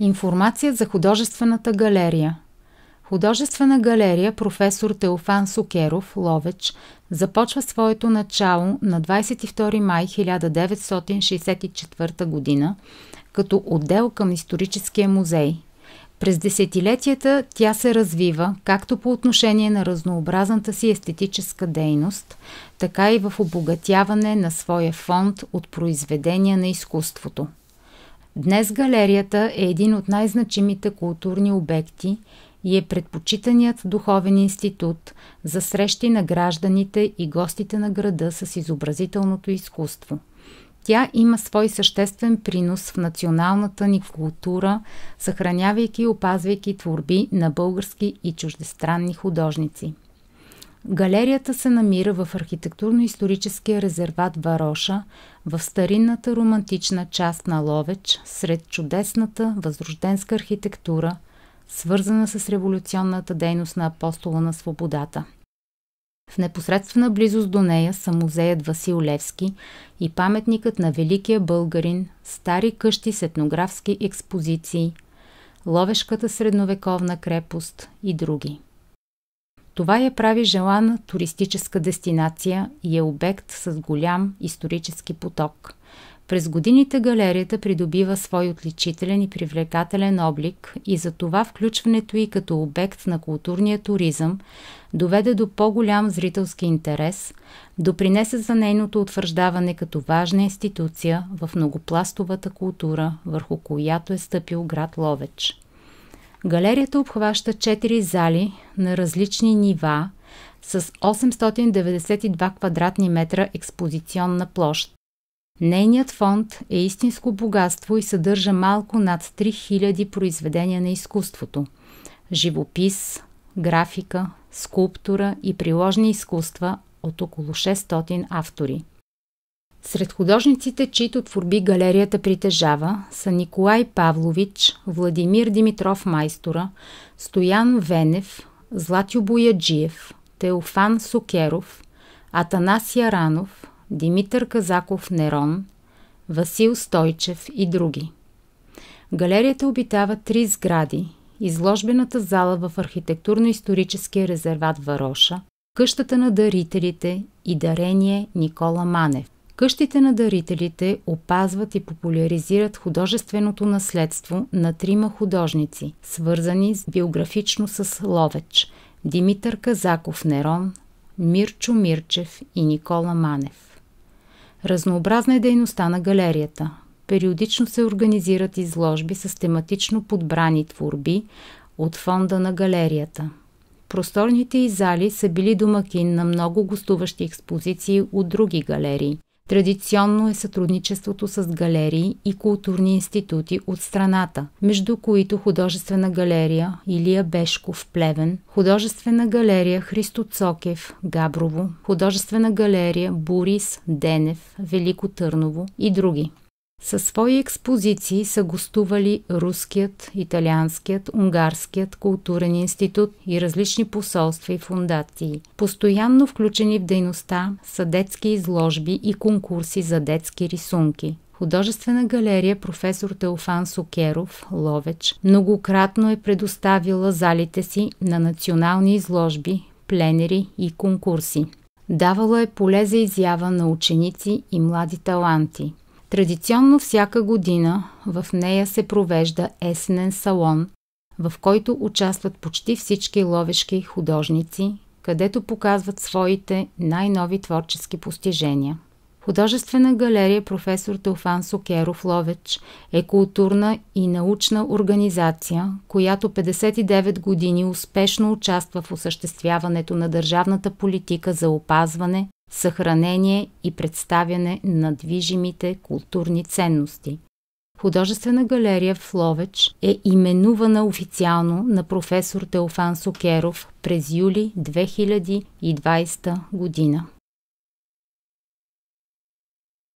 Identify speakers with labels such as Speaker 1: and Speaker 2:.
Speaker 1: Информация за художествената галерия. Художествена галерия професор Теофан Сукеров, Ловеч, започва своето начало на 22 май 1964 г. като отдел към Историческия музей. През десетилетията тя се развива както по отношение на разнообразната си естетическа дейност, така и в обогатяване на своя фонд от произведения на изкуството. Днес галерията е един от най-значимите културни обекти и е предпочитаният духовен институт за срещи на гражданите и гостите на града с изобразителното изкуство. Тя има свой съществен принос в националната ни култура, съхранявайки и опазвайки творби на български и чуждестранни художници. Галерията се намира в архитектурно-историческия резерват Вароша, в старинната романтична част на Ловеч, сред чудесната възрожденска архитектура, свързана с революционната дейност на Апостола на свободата. В непосредствена близост до нея са музеят Васил Левски и паметникът на великия българин, стари къщи с етнографски експозиции, Ловешката средновековна крепост и други. Това я прави желана туристическа дестинация и е обект с голям исторически поток. През годините галерията придобива свой отличителен и привлекателен облик и за това включването й като обект на културния туризъм доведе до по-голям зрителски интерес, допринесе за нейното утвърждаване като важна институция в многопластовата култура, върху която е стъпил град Ловеч. Галерията обхваща 4 зали на различни нива с 892 квадратни метра експозиционна площ. Нейният фонд е истинско богатство и съдържа малко над 3000 произведения на изкуството – живопис, графика, скулптура и приложни изкуства от около 600 автори. Сред художниците, чието творби галерията притежава, са Николай Павлович, Владимир Димитров Майстора, Стоян Венев, Златю Бояджиев, Теофан Сукеров, Атанас Яранов, Димитър Казаков Нерон, Васил Стойчев и други. Галерията обитава 3 сгради: изложбената зала в архитектурно-историческия резерват Вароша, къщата на дарителите и дарение Никола Манев. Къщите на дарителите опазват и популяризират художественото наследство на 3 художници, свързани биографично с Ловеч – Димитър Казаков Нерон, Мирчо Мирчев и Никола Манев. Разнообразна е дейността на галерията. Периодично се организират изложби с тематично подбрани творби от фонда на галерията. Просторните й зали са били домакин на много гостуващи експозиции от други галерии. Традиционно е сътрудничеството с галерии и културни институти от страната, между които Художествена галерия Илия Бешков, Плевен, Художествена галерия Христо Цокев, Габрово, Художествена галерия Борис Денев, Велико Търново и други. Със свои експозиции са гостували Руският, Италианският, Унгарският културен институт и различни посолства и фондации. Постоянно включени в дейността са детски изложби и конкурси за детски рисунки. Художествена галерия професор Теофан Сукеров, Ловеч, многократно е предоставила залите си на национални изложби, пленери и конкурси. Давала е поле за изява на ученици и млади таланти. Традиционно всяка година в нея се провежда есенен салон, в който участват почти всички ловешки художници, където показват своите най-нови творчески постижения. Художествена галерия професор Теофан Сукеров Ловеч е културна и научна организация, която 59 години успешно участва в осъществяването на държавната политика за опазване, съхранение и представяне на движимите културни ценности. Художествена галерия в Ловеч е именувана официално на професор Теофан Сукеров през юли 2020 година.